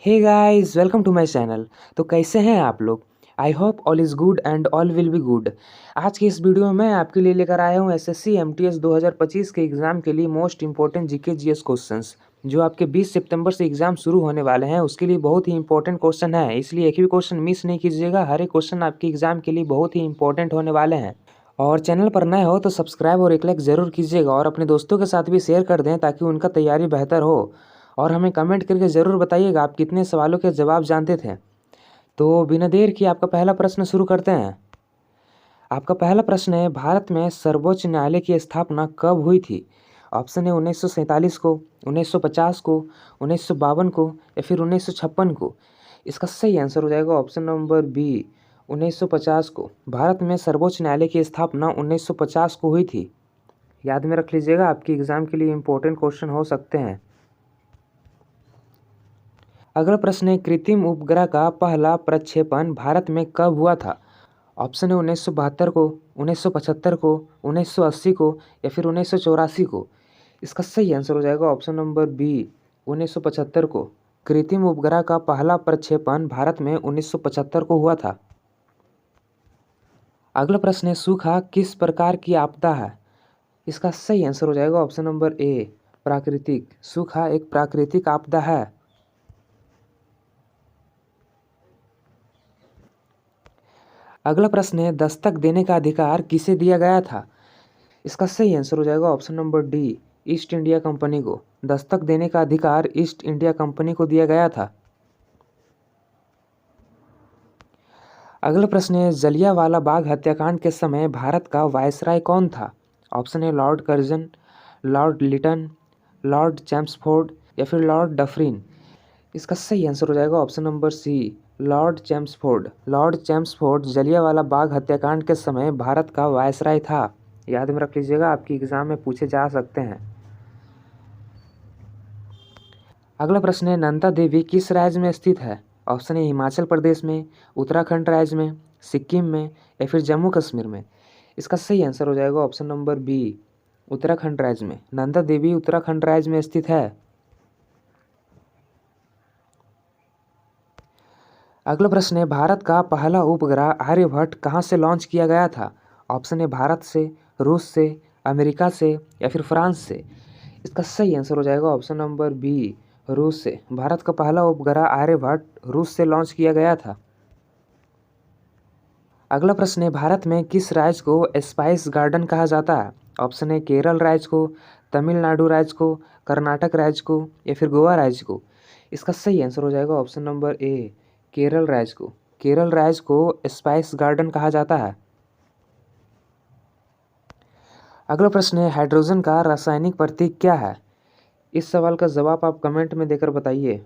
Hey guys, welcome to my channel. तो कैसे हैं आप लोग? I hope all is good and all will be good. आज की इस वीडियो में मैं आपके लिए लेकर आया हूं एसएससी एमटीएस 2025 के एग्ज़ाम के लिए most important GK GS questions जो आपके 20 सितंबर से एग्ज़ाम शुरू होने वाले हैं। उसके लिए बहुत ही इंपॉर्टेंट क्वेश्चन है, इसलिए एक भी क्वेश्चन मिस नहीं कीजिएगा। हर एक क्वेश्चन आपके एग्ज़ाम के लिए बहुत ही इंपॉर्टेंट होने वाले हैं। और चैनल पर नए हो तो सब्सक्राइब और एक लाइक ज़रूर कीजिएगा और अपने दोस्तों के साथ भी शेयर कर दें ताकि उनका तैयारी बेहतर हो। और हमें कमेंट करके ज़रूर बताइएगा आप कितने सवालों के जवाब जानते थे। तो बिना देर किए आपका पहला प्रश्न शुरू करते हैं। आपका पहला प्रश्न है, भारत में सर्वोच्च न्यायालय की स्थापना कब हुई थी? ऑप्शन है 1947 को, 1950 को, 1952 को या फिर 1956 को। इसका सही आंसर हो जाएगा ऑप्शन नंबर बी, 1950 को। भारत में सर्वोच्च न्यायालय की स्थापना 1950 को हुई थी। याद में रख लीजिएगा, आपकी एग्ज़ाम के लिए इम्पोर्टेंट क्वेश्चन हो सकते हैं। अगला प्रश्न है, कृत्रिम उपग्रह का पहला प्रक्षेपण भारत में कब हुआ था? ऑप्शन है 1972 को, 1975 को, 1980 को या फिर 1984 को। इसका सही आंसर हो जाएगा ऑप्शन नंबर बी, 1975 को। कृत्रिम उपग्रह का पहला प्रक्षेपण भारत में 1975 को हुआ था। अगला प्रश्न है, सूखा किस प्रकार की आपदा है? इसका सही आंसर हो जाएगा ऑप्शन नंबर ए, प्राकृतिक। सूखा एक प्राकृतिक आपदा है। अगला प्रश्न है, दस्तक देने का अधिकार किसे दिया गया था? इसका सही आंसर हो जाएगा option number D, east India company को। दस्तक देने का अधिकार ईस्ट इंडिया कंपनी को दिया गया था। अगला प्रश्न है, जलियांवाला बाग हत्याकांड के समय भारत का वायसराय कौन था? ऑप्शन है Lord Curzon, Lord Lytton, Lord Chelmsford या फिर लॉर्ड डफरिन। इसका सही आंसर हो जाएगा option number C, Lord Chelmsford. Lord Chelmsford Jallianwala Bagh हत्याकांड के समय भारत का वायसराय था। याद में रख लीजिएगा, आपकी एग्जाम में पूछे जा सकते हैं। अगला प्रश्न है, नंदा देवी किस राज्य में स्थित है? ऑप्शन है हिमाचल प्रदेश में, उत्तराखंड राज्य में, सिक्किम में या फिर जम्मू कश्मीर में। इसका सही आंसर हो जाएगा ऑप्शन नंबर बी, उत्तराखंड राज्य में। नंदा देवी उत्तराखंड राज्य में स्थित है। अगला प्रश्न है, भारत का पहला उपग्रह आर्यभट्ट कहाँ से लॉन्च किया गया था? ऑप्शन है भारत से, रूस से, अमेरिका से या फिर फ्रांस से। इसका सही आंसर हो जाएगा ऑप्शन नंबर बी, रूस से। भारत का पहला उपग्रह आर्यभट्ट रूस से लॉन्च किया गया था। अगला प्रश्न है, भारत में किस राज्य को स्पाइस गार्डन कहा जाता है? ऑप्शन है केरल राज्य को, तमिलनाडु राज्य को, कर्नाटक राज्य को या फिर गोवा राज्य को। इसका सही आंसर हो जाएगा ऑप्शन नंबर ए, केरल राज्य को। केरल राज्य को स्पाइस गार्डन कहा जाता है। अगला प्रश्न है, हाइड्रोजन का रासायनिक प्रतीक क्या है? इस सवाल का जवाब आप कमेंट में देकर बताइए।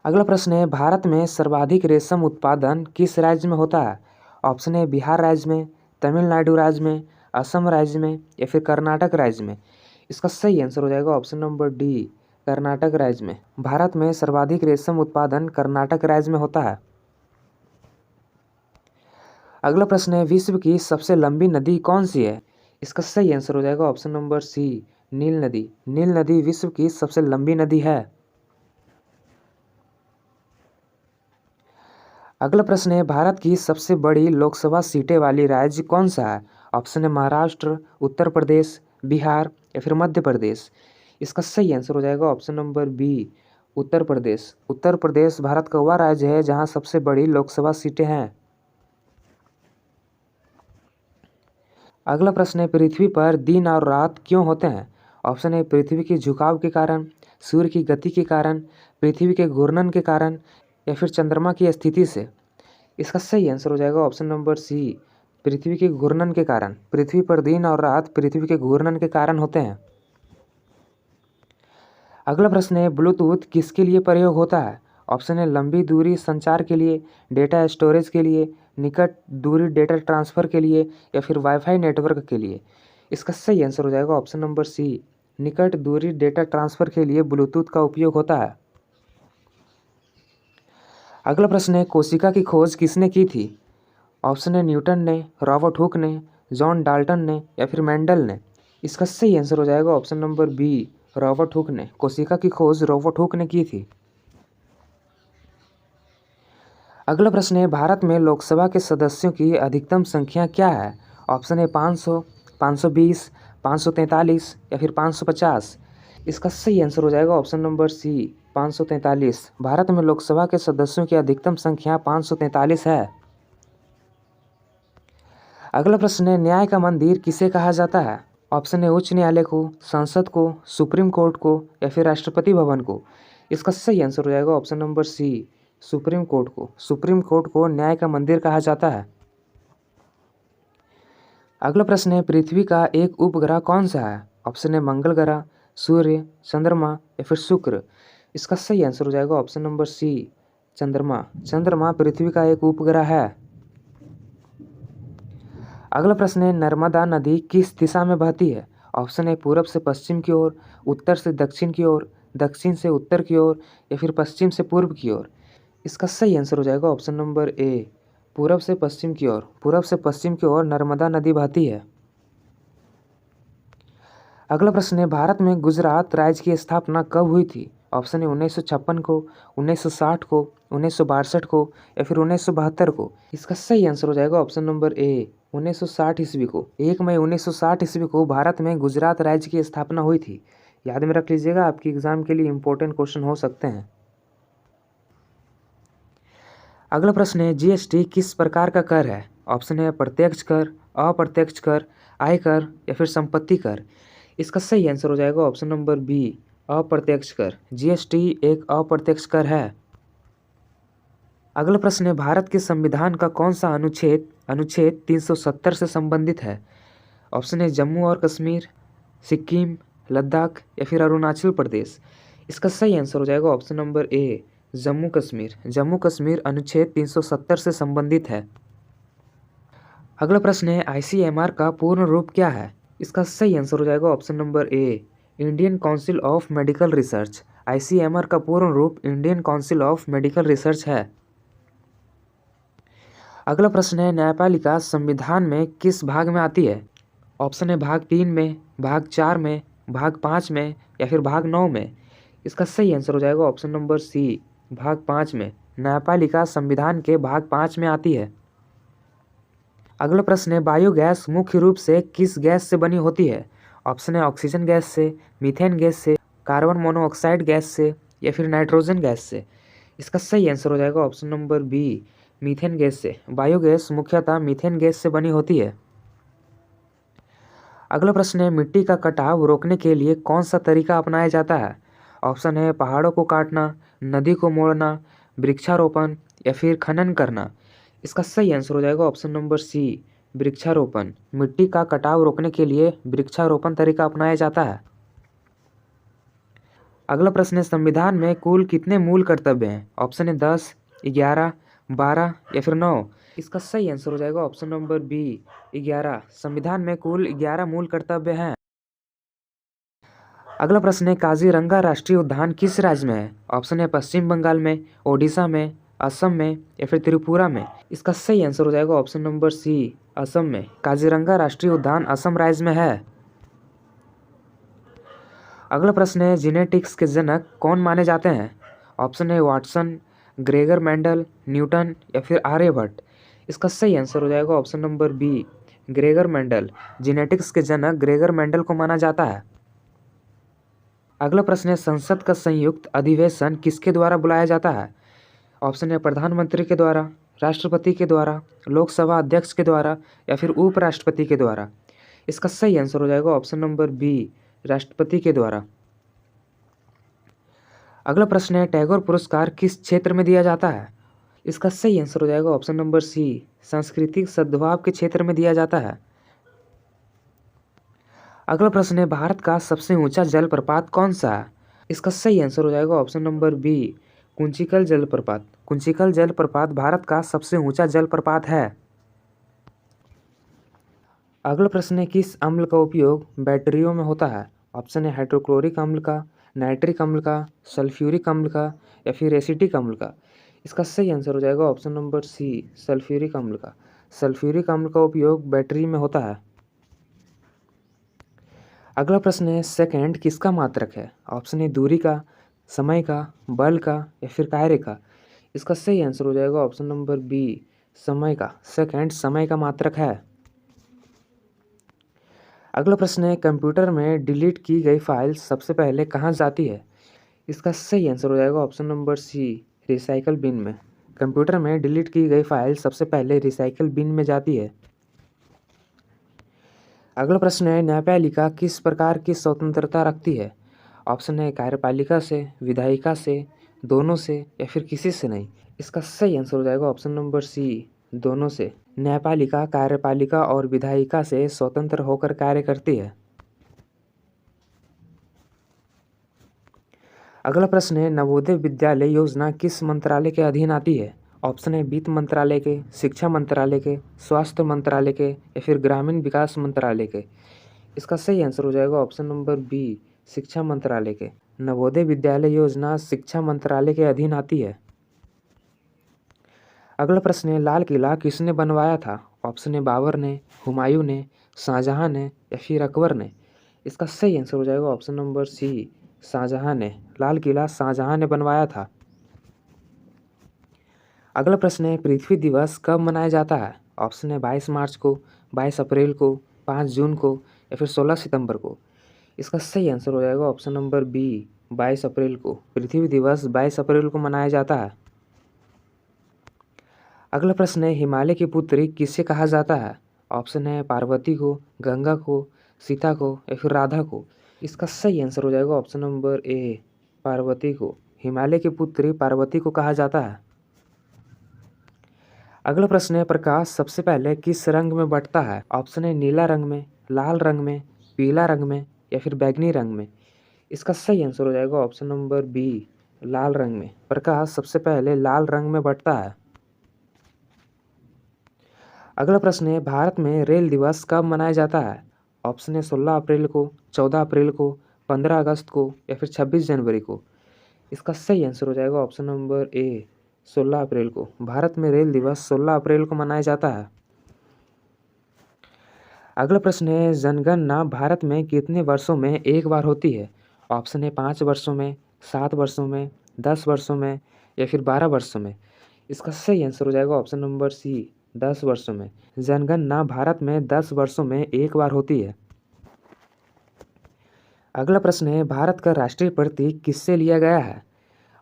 अगला प्रश्न है, भारत में सर्वाधिक रेशम उत्पादन किस राज्य में होता है? ऑप्शन है बिहार राज्य में, तमिलनाडु राज्य में, असम राज्य में या फिर कर्नाटक राज्य में। इसका सही आंसर हो जाएगा ऑप्शन नंबर डी, कर्नाटक राज्य में। भारत में सर्वाधिक रेशम उत्पादन कर्नाटक राज्य में होता है। अगला प्रश्न है, विश्व की सबसे लंबी नदी कौन सी है? इसका सही आंसर हो जाएगा ऑप्शन नंबर सी, नील नदी। नील नदी विश्व की सबसे लंबी नदी है। अगला प्रश्न है, भारत की सबसे बड़ी लोकसभा सीटें वाली राज्य कौन सा है? ऑप्शन है महाराष्ट्र, उत्तर प्रदेश, बिहार या फिर मध्य प्रदेश। इसका सही आंसर हो जाएगा option number B, Uttar Pradesh. Uttar Pradesh Bharat का वह राज्य है जहां सबसे बड़ी लोकसभा सीटें हैं। अगला प्रश्न है, पृथ्वी पर दिन और रात क्यों होते हैं? ऑप्शन है पृथ्वी के झुकाव के कारण, सूर्य की गति के कारण, पृथ्वी के घूर्णन के कारण या फिर चंद्रमा की स्थिति से। इसका सही आंसर हो जाएगा ऑप्शन नंबर सी, पृथ्वी के घूर्णन के कारण। पृथ्वी पर दिन और रात पृथ्वी के घूर्णन के कारण होते हैं। अगला प्रश्न है, ब्लूटूथ किसके लिए प्रयोग होता है? ऑप्शन है लंबी दूरी संचार के लिए, डेटा स्टोरेज के लिए, निकट दूरी डेटा ट्रांसफ़र के लिए या फिर वाईफाई नेटवर्क के लिए। इसका सही आंसर हो जाएगा ऑप्शन नंबर सी, निकट दूरी डेटा ट्रांसफ़र के लिए ब्लूटूथ का उपयोग होता है। अगला प्रश्न है, कोशिका की खोज किसने की थी? ऑप्शन है न्यूटन ने, रॉबर्ट हुक ने, जॉन डाल्टन ने या फिर मेंडल ने। इसका सही आंसर हो जाएगा option number B, Robert Hooke ने। कोशिका की खोज रॉबर्ट हुक ने की थी। अगला प्रश्न है, भारत में लोकसभा के सदस्यों की अधिकतम संख्या क्या है? ऑप्शन है 500, 520, 543 या फिर 550। इसका सही आंसर हो जाएगा ऑप्शन नंबर सी, 543। भारत में लोकसभा के सदस्यों की अधिकतम संख्या 543 है। अगला प्रश्न है, न्याय का मंदिर किसे कहा जाता है? ऑप्शन है उच्च न्यायालय को, संसद को, सुप्रीम कोर्ट को या फिर राष्ट्रपति भवन को। इसका सही आंसर हो जाएगा option number C, supreme court को। सुप्रीम कोर्ट को न्याय का मंदिर कहा जाता है। अगला प्रश्न है, पृथ्वी का एक उपग्रह कौन सा है? ऑप्शन है मंगल ग्रह, सूर्य, चंद्रमा या फिर शुक्र। इसका सही आंसर हो जाएगा ऑप्शन नंबर सी, चंद्रमा। चंद्रमा पृथ्वी का एक उपग्रह है। अगला प्रश्न है, नर्मदा नदी किस दिशा में बहती है? ऑप्शन है पूरब से पश्चिम की ओर, उत्तर से दक्षिण की ओर, दक्षिण से उत्तर की ओर या फिर पश्चिम से पूर्व की ओर। इसका सही आंसर हो जाएगा ऑप्शन नंबर ए, पूरब से पश्चिम की ओर। पूरब से पश्चिम की ओर नर्मदा नदी बहती है। अगला प्रश्न है, भारत में गुजरात राज्य की स्थापना कब हुई थी? ऑप्शन है 1956 को, 1960 को, 1962 को या फिर 1972 को। इसका सही आंसर हो जाएगा ऑप्शन नंबर ए, 1960 ईस्वी को। 1 मई 1960 ईस्वी को भारत में गुजरात राज्य की स्थापना हुई थी। याद में रख लीजिएगा, आपकी एग्जाम के लिए इंपॉर्टेंट क्वेश्चन हो सकते हैं। अगला प्रश्न है, जीएसटी किस प्रकार का कर है? ऑप्शन है प्रत्यक्ष कर, अप्रत्यक्ष कर, आयकर या फिर संपत्ति कर। इसका सही आंसर हो जाएगा ऑप्शन नंबर बी, अप्रत्यक्ष कर। जीएसटी एक अप्रत्यक्ष कर है। अगला प्रश्न है, भारत के संविधान का कौन सा अनुच्छेद अनुच्छेद 370 से संबंधित है? ऑप्शन है जम्मू और कश्मीर, सिक्किम, लद्दाख या फिर अरुणाचल प्रदेश। इसका सही आंसर हो जाएगा option number A, Jammu Kashmir. Jammu Kashmir अनुच्छेद 370 से संबंधित है। अगला प्रश्न है, आईसीएमआर का पूर्ण रूप क्या है? इसका सही आंसर हो जाएगा option number A, Indian council of medical research. ICMR का पूर्ण रूप Indian council of medical research है। अगला प्रश्न है, न्यायपालिका संविधान में किस भाग में आती है? ऑप्शन है भाग 3 में, भाग 4 में, भाग 5 में या फिर भाग 9 में। इसका सही आंसर हो जाएगा ऑप्शन नंबर सी, भाग 5 में। न्यायपालिका संविधान के भाग 5 में आती है। अगला प्रश्न है, बायोगैस मुख्य रूप से किस गैस से बनी होती है? ऑप्शन है ऑक्सीजन गैस से, मीथेन गैस से, कार्बन मोनोऑक्साइड गैस से या फिर नाइट्रोजन गैस से। इसका सही आंसर हो जाएगा option number B, methane gas से। बायोगैस मुख्यतः मीथेन गैस से बनी होती है। अगला प्रश्न है, मिट्टी का कटाव रोकने के लिए कौन सा तरीका अपनाया जाता है? ऑप्शन है पहाड़ों को काटना, नदी को मोड़ना, वृक्षारोपण या फिर खनन करना। इसका सही आंसर हो जाएगा ऑप्शन नंबर सी, वृक्षारोपण। मिट्टी का कटाव रोकने के लिए वृक्षारोपण तरीका अपनाया जाता है। अगला प्रश्न है, संविधान में कुल कितने मूल कर्तव्य हैं? ऑप्शन है 10, 11, 12 या फिर 9। इसका सही आंसर हो जाएगा ऑप्शन नंबर बी, 11। संविधान में कुल 11 मूल कर्तव्य हैं। अगला प्रश्न है, काजीरंगा राष्ट्रीय उद्यान किस राज्य में है? ऑप्शन है पश्चिम बंगाल में, ओडिशा में, असम में या फिर त्रिपुरा में। इसका सही आंसर हो जाएगा ऑप्शन नंबर सी, असम में। काजीरंगा राष्ट्रीय उद्यान असम राज्य में है। अगला प्रश्न है, जीनेटिक्स के जनक कौन माने जाते हैं? ऑप्शन है वाटसन, ग्रेगर मेंडल, न्यूटन या फिर आर्यभट्ट। इसका सही आंसर हो जाएगा option number B, Gregor Mendel. Genetics के जनक ग्रेगर मेंडल को माना जाता है। अगला प्रश्न है, संसद का संयुक्त अधिवेशन किसके द्वारा बुलाया जाता है? ऑप्शन है प्रधानमंत्री के द्वारा, राष्ट्रपति के द्वारा, लोकसभा अध्यक्ष के द्वारा या फिर उपराष्ट्रपति के द्वारा। इसका सही आंसर हो जाएगा ऑप्शन नंबर बी, राष्ट्रपति के द्वारा। अगला प्रश्न है, टैगोर पुरस्कार किस क्षेत्र में दिया जाता है? इसका सही आंसर हो जाएगा ऑप्शन नंबर सी, सांस्कृतिक सद्भाव के क्षेत्र में दिया जाता है। अगला प्रश्न है, भारत का सबसे ऊंचा जलप्रपात कौन सा है? इसका सही आंसर हो जाएगा ऑप्शन नंबर बी, कुंचिकल जलप्रपात। कुंचिकल जलप्रपात भारत का सबसे ऊंचा जलप्रपात है। अगला प्रश्न है, किस अम्ल का उपयोग बैटरियों में होता है? ऑप्शन है हाइड्रोक्लोरिक अम्ल का, नाइट्रिक अम्ल का, सल्फ्यूरिक अम्ल का या फिर एसिटिक अम्ल का। इसका सही आंसर हो जाएगा ऑप्शन नंबर सी, सल्फ्यूरिक अम्ल का। सल्फ्यूरिक अम्ल का उपयोग बैटरी में होता है। अगला प्रश्न है सेकंड किसका मात्रक है? ऑप्शन ए दूरी का, समय का, बल का या फिर कार्य का। इसका सही आंसर हो जाएगा ऑप्शन नंबर बी, समय का। सेकंड समय का मात्रक है। अगला प्रश्न है कंप्यूटर में डिलीट की गई फाइल सबसे पहले कहाँ जाती है? इसका सही आंसर हो जाएगा option number C, recycle bin में। कंप्यूटर में डिलीट की गई फाइल सबसे पहले रिसाइकल बिन में जाती है। अगला प्रश्न है न्यायपालिका किस प्रकार की स्वतंत्रता रखती है? ऑप्शन है कार्यपालिका से, विधायिका से, दोनों से या फिर किसी से नहीं। इसका सही आंसर हो जाएगा ऑप्शन नंबर सी, दोनों से। न्यायपालिका कार्यपालिका और विधायिका से स्वतंत्र होकर कार्य करती है। अगला प्रश्न है नवोदय विद्यालय योजना किस मंत्रालय के अधीन आती है? ऑप्शन है वित्त मंत्रालय के, शिक्षा मंत्रालय के, स्वास्थ्य मंत्रालय के या फिर ग्रामीण विकास मंत्रालय के। इसका सही आंसर हो जाएगा ऑप्शन नंबर बी, शिक्षा मंत्रालय के। नवोदय विद्यालय योजना शिक्षा मंत्रालय के अधीन आती है। अगला प्रश्न है लाल किला किसने बनवाया था? ऑप्शन है बाबर ने, हुमायूं ने, शाहजहां ने या फिर अकबर ने। इसका सही आंसर हो जाएगा ऑप्शन नंबर सी, शाहजहां ने। लाल किला शाहजहां ने बनवाया था। अगला प्रश्न है पृथ्वी दिवस कब मनाया जाता है? ऑप्शन है 22 मार्च को, 22 अप्रैल को, 5 जून को या फिर 16 सितंबर को। इसका सही आंसर हो जाएगा ऑप्शन नंबर बी, 22 अप्रैल को। पृथ्वी दिवस 22 अप्रैल को मनाया जाता है। अगला प्रश्न है हिमालय की पुत्री किसे कहा जाता है? ऑप्शन है पार्वती को, गंगा को, सीता को या फिर राधा को। इसका सही आंसर हो जाएगा ऑप्शन नंबर ए, पार्वती को। हिमालय की पुत्री पार्वती को कहा जाता है। अगला प्रश्न है प्रकाश सबसे पहले किस रंग में बढ़ता है? ऑप्शन है नीला रंग में, लाल रंग में, पीला रंग में या फिर बैंगनी रंग में। इसका सही आंसर हो जाएगा ऑप्शन नंबर बी, लाल रंग में। प्रकाश सबसे पहले लाल रंग में बढ़ता है। अगला प्रश्न है भारत में रेल दिवस कब मनाया जाता है? ऑप्शन है 16 अप्रैल को, 14 अप्रैल को, 15 अगस्त को या फिर 26 जनवरी को। इसका सही आंसर हो जाएगा ऑप्शन नंबर ए, 16 अप्रैल को। भारत में रेल दिवस 16 अप्रैल को मनाया जाता है। अगला प्रश्न है जनगणना भारत में कितने वर्षों में एक बार होती है? ऑप्शन है 5 वर्षों में, 7 वर्षों में, 10 वर्षों में या फिर 12 वर्षों में। इसका सही आंसर हो जाएगा ऑप्शन नंबर सी, 10 वर्षों में। जनगणना भारत में 10 वर्षों में एक बार होती है। अगला प्रश्न है भारत का राष्ट्रीय प्रतीक किससे लिया गया है?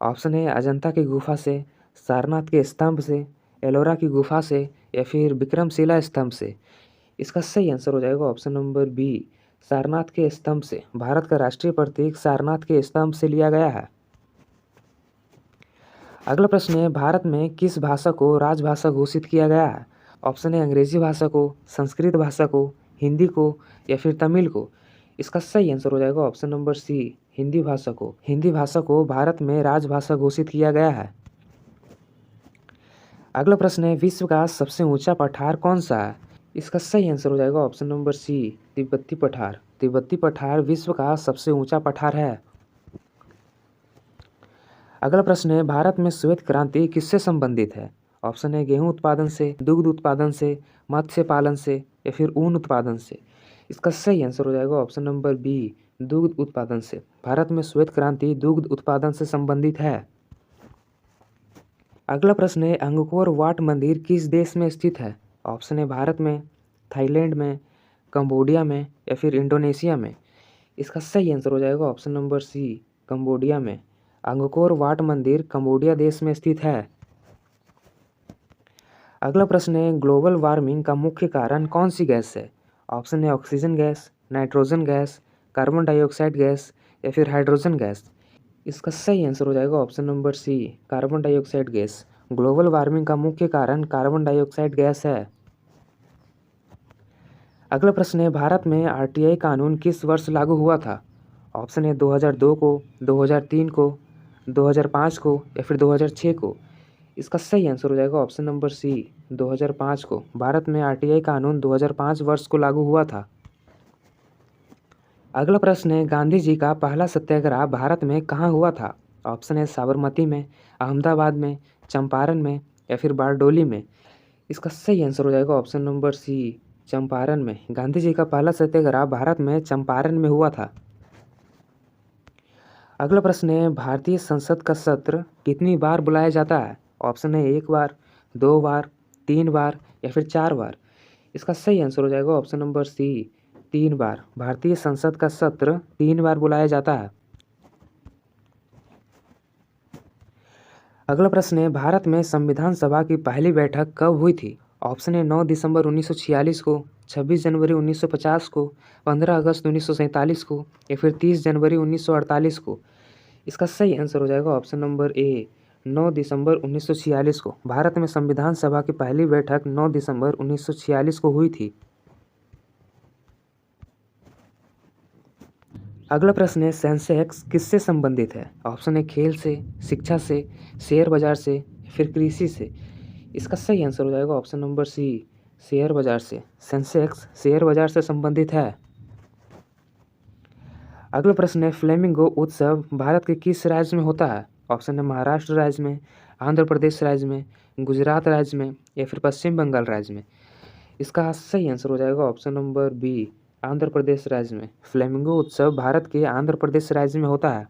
ऑप्शन है अजंता की गुफा से, सारनाथ के स्तंभ से, एलोरा की गुफा से या फिर विक्रमशिला स्तंभ से। इसका सही आंसर हो जाएगा ऑप्शन नंबर बी, सारनाथ के स्तंभ से। भारत का राष्ट्रीय प्रतीक सारनाथ के स्तंभ से लिया गया है। अगला प्रश्न है भारत में किस भाषा को राजभाषा घोषित किया गया है? ऑप्शन है अंग्रेजी भाषा को, संस्कृत भाषा को, हिंदी को या फिर तमिल को। इसका सही आंसर हो जाएगा ऑप्शन नंबर सी, हिंदी भाषा को। हिंदी भाषा को भारत में राजभाषा घोषित किया गया है। अगला प्रश्न है विश्व का सबसे ऊंचा पठार कौन सा है? इसका सही आंसर हो जाएगा ऑप्शन नंबर सी, तिब्बती पठार। तिब्बती पठार विश्व का सबसे ऊंचा पठार है। अगला प्रश्न है भारत में श्वेत क्रांति किससे संबंधित है? ऑप्शन है गेहूं उत्पादन से, दुग्ध उत्पादन से, मत्स्य पालन से या फिर ऊन उत्पादन से। इसका सही आंसर हो जाएगा ऑप्शन नंबर बी, दुग्ध उत्पादन से। भारत में श्वेत क्रांति दुग्ध उत्पादन से संबंधित है। अगला प्रश्न है अंगकोर वाट मंदिर किस देश में स्थित है? ऑप्शन है भारत में, थाईलैंड में, कंबोडिया में या फिर इंडोनेशिया में। इसका सही आंसर हो जाएगा ऑप्शन नंबर सी, कंबोडिया में। अंगकोर वाट मंदिर कंबोडिया देश में स्थित है। अगला प्रश्न है ग्लोबल वार्मिंग का मुख्य कारण कौन सी गैस है? ऑप्शन है oxygen gas, nitrogen gas, carbon dioxide gas या फिर हाइड्रोजन गैस। इसका सही आंसर हो जाएगा option number C, carbon dioxide gas. Global warming का मुख्य कारण कार्बन डाइऑक्साइड गैस है। अगला प्रश्न है भारत में आरटीआई कानून किस वर्ष लागू हुआ था? ऑप्शन है 2002 को, 2003 को, 2005 को या फिर 2006 को। इसका सही आंसर हो जाएगा ऑप्शन नंबर सी, 2005 को। भारत में आरटीआई कानून 2005 वर्ष को लागू हुआ था। अगला प्रश्न है गांधी जी का पहला सत्याग्रह भारत में कहाँ हुआ था? ऑप्शन है साबरमती में, अहमदाबाद में, चंपारण में या फिर बारडोली में। इसका सही आंसर हो जाएगा ऑप्शन नंबर सी, चंपारण में। गांधी जी का पहला सत्याग्रह भारत में चंपारण में हुआ था। अगला प्रश्न है, भारतीय संसद का सत्र कितनी बार बुलाया जाता है? ऑप्शन है 1 बार, 2 बार, 3 बार या फिर 4 बार। इसका सही आंसर हो जाएगा ऑप्शन नंबर सी, 3 बार। भारतीय संसद का सत्र 3 बार बुलाया जाता है। अगला प्रश्न है, भारत में संविधान सभा की पहली बैठक कब हुई थी? ऑप्शन है 9 दिसंबर 1946 को, 26 जनवरी 1950 को, 15 अगस्त 1947 को या फिर 30 जनवरी 1948 को। इसका सही आंसर हो जाएगा ऑप्शन नंबर ए, 9 दिसंबर 1946 को। भारत में संविधान सभा की पहली बैठक 9 दिसंबर 1946 को हुई थी। अगला प्रश्न है, सेंसेक्स किससे संबंधित है? ऑप्शन है खेल से, शिक्षा से, शेयर बाजार से, फिर कृषि से। इसका सही आंसर हो जाएगा ऑप्शन नंबर सी, शेयर बाजार से। सेंसेक्स शेयर बाजार से संबंधित है। अगला प्रश्न है, फ्लेमिंगो उत्सव भारत के किस राज्य में होता है? ऑप्शन है महाराष्ट्र राज्य में, आंध्र प्रदेश राज्य में, गुजरात राज्य में या फिर पश्चिम बंगाल राज्य में। इसका सही आंसर हो जाएगा option number B, Andhra Pradesh राज्य में। फ्लेमिंगो उत्सव भारत के आंध्र प्रदेश राज्य में होता है।